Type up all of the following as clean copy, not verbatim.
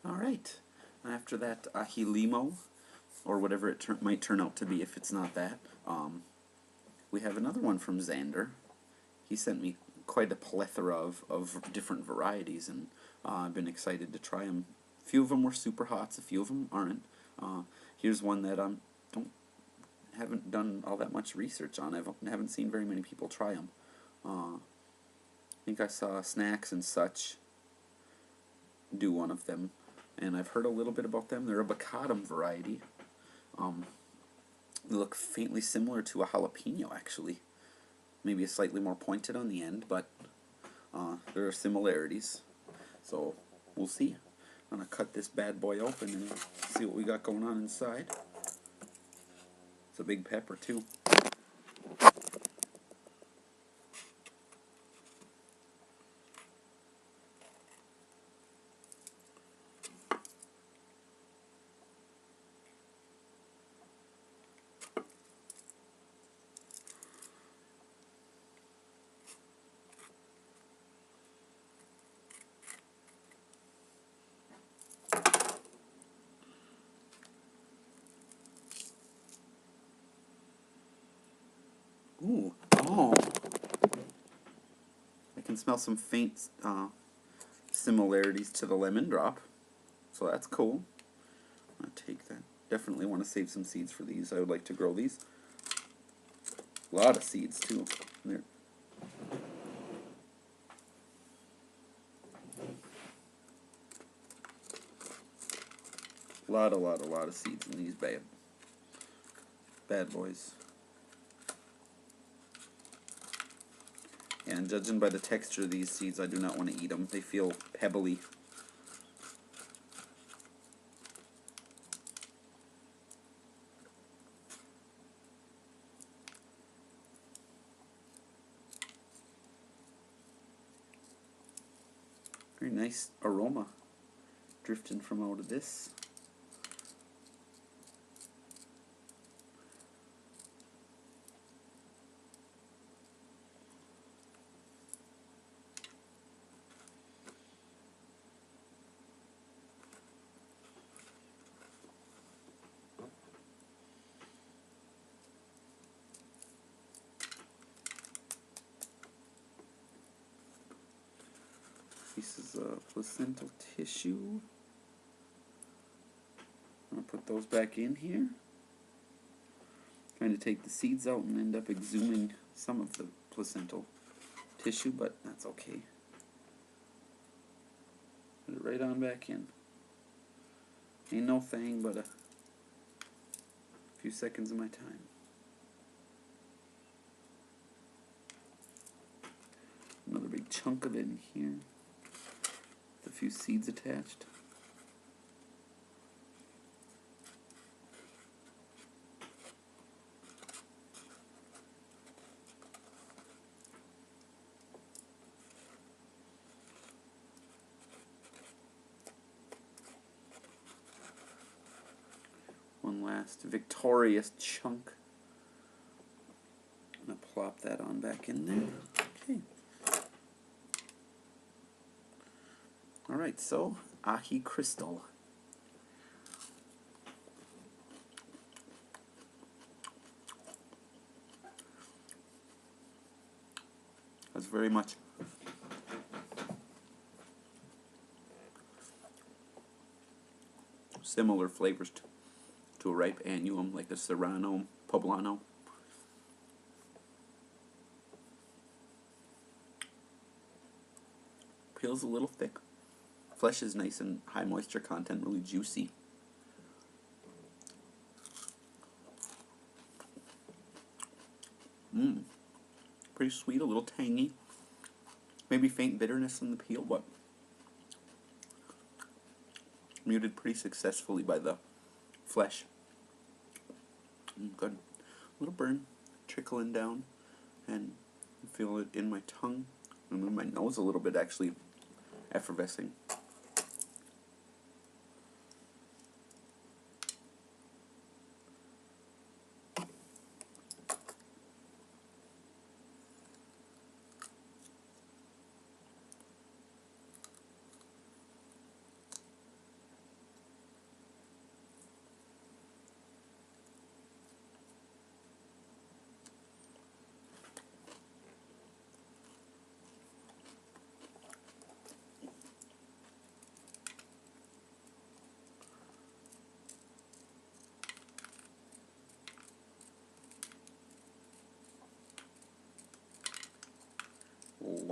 Alright, after that ahi limo, or whatever it might turn out to be if it's not that, we have another one from Xander. He sent me quite a plethora of different varieties, and I've been excited to try them. A few of them were super hots, a few of them aren't. Here's one that I haven't done all that much research on. I haven't seen very many people try them. I think I saw Snacks and Such do one of them, and I've heard a little bit about them. They're a Bacadum variety. They look faintly similar to a jalapeno, actually. Maybe a slightly more pointed on the end, but there are similarities. So we'll see. I'm going to cut this bad boy open and see what we got going on inside. It's a big pepper, too. Ooh, oh. I can smell some faint similarities to the lemon drop, so that's cool. I'm going to take that. Definitely want to save some seeds for these. I would like to grow these. A lot of seeds, too. There. A lot of seeds in these bad boys. And judging by the texture of these seeds, I do not want to eat them. They feel pebbly. Very nice aroma drifting from out of this. Pieces of placental tissue. I'm going to put those back in here. Trying to take the seeds out and end up exhuming some of the placental tissue, but that's okay. Put it right on back in. Ain't no thing but a few seconds of my time. Another big chunk of it in here. With a few seeds attached. One last victorious chunk. I'm going to plop that on back in there. Okay. Alright, so ahi crystal. That's very much similar flavors to a ripe annuum, like a Serrano Poblano. Peel's a little thick. Flesh is nice and high moisture content, really juicy. Pretty sweet, a little tangy. Maybe faint bitterness in the peel, but muted pretty successfully by the flesh. Good. A little burn trickling down, and feel it in my tongue and in my nose a little bit, actually effervescing.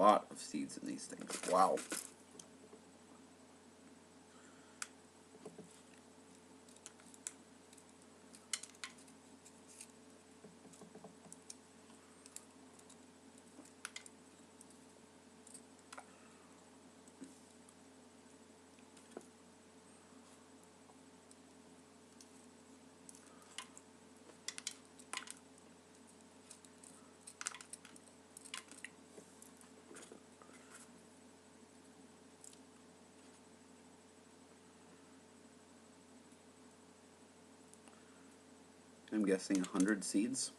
lot of seeds in these things. Wow. I'm guessing 100 seeds.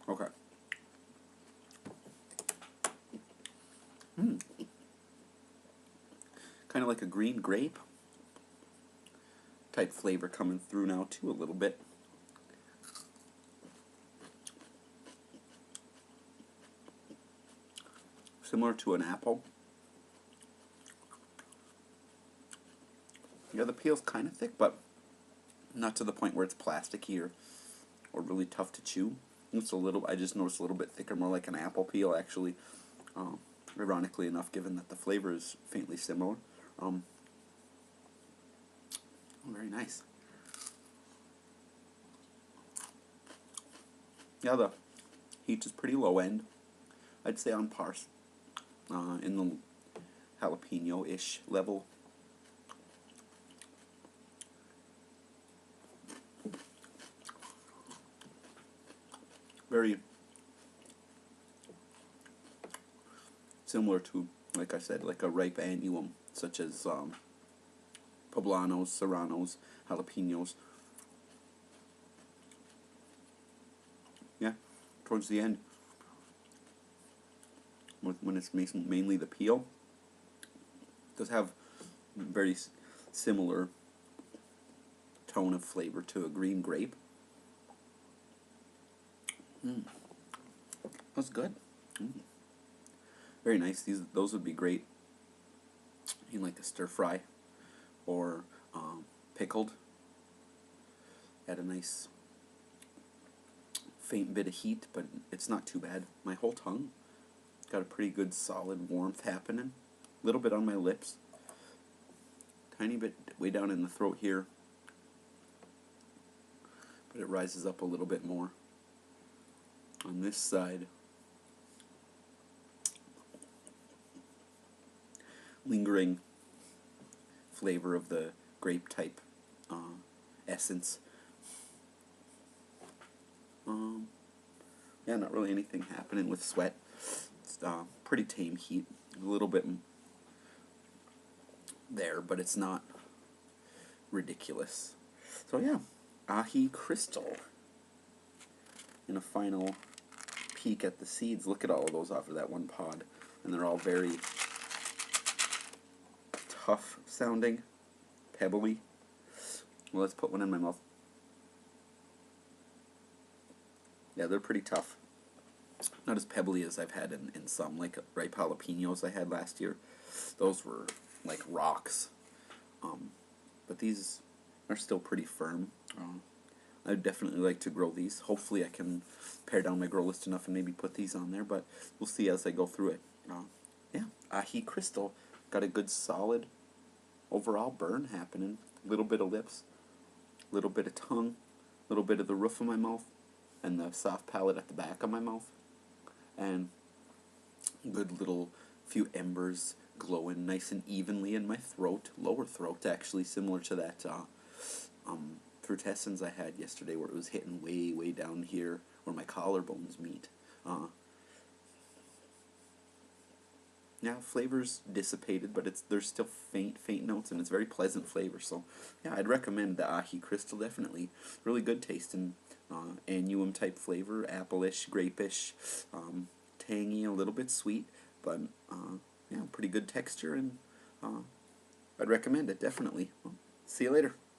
Okay. Kind of like a green grape type flavor coming through now too a little bit. Similar to an apple. Yeah, the peel's kind of thick, but not to the point where it's plasticky or really tough to chew. It's a little. I just noticed a little bit thicker, more like an apple peel, actually. Ironically enough, given that the flavor is faintly similar. Oh, very nice. Yeah, the heat is pretty low end. I'd say on par in the jalapeno-ish level. Very similar to, like I said, like a ripe annuum, such as poblanos, serranos, jalapenos. Yeah, towards the end, when it's mainly the peel, it does have very similar tone of flavor to a green grape. That's good. Very nice. Those would be great in like a stir fry or pickled. Add a nice faint bit of heat, but it's not too bad. My whole tongue got a pretty good solid warmth happening. A little bit on my lips. Tiny bit way down in the throat here. But it rises up a little bit more on this side. Lingering flavor of the grape type essence. Yeah, not really anything happening with sweat. It's pretty tame heat. A little bit there, but it's not ridiculous. So yeah, ají crystal. And a final peek at the seeds. Look at all of those off of that one pod. And they're all very tough sounding, pebbly. Well, let's put one in my mouth. Yeah, they're pretty tough. Not as pebbly as I've had in some, like ripe jalapenos I had last year. Those were like rocks. But these are still pretty firm. I'd definitely like to grow these. Hopefully I can pare down my grow list enough and maybe put these on there, but we'll see as I go through it. Yeah, ají crystal. Got a good solid overall burn happening. A little bit of lips, a little bit of tongue, a little bit of the roof of my mouth, and the soft palate at the back of my mouth. And good little few embers glowing nice and evenly in my throat, lower throat actually, similar to that fruitessence I had yesterday where it was hitting way, way down here where my collarbones meet. Yeah, flavor's dissipated, but there's still faint notes, and it's very pleasant flavor. So, yeah, I'd recommend the ají crystal, definitely. Really good tasting, annuum type flavor, apple-ish, grape-ish, tangy, a little bit sweet, but yeah, pretty good texture, and I'd recommend it, definitely. Well, see you later.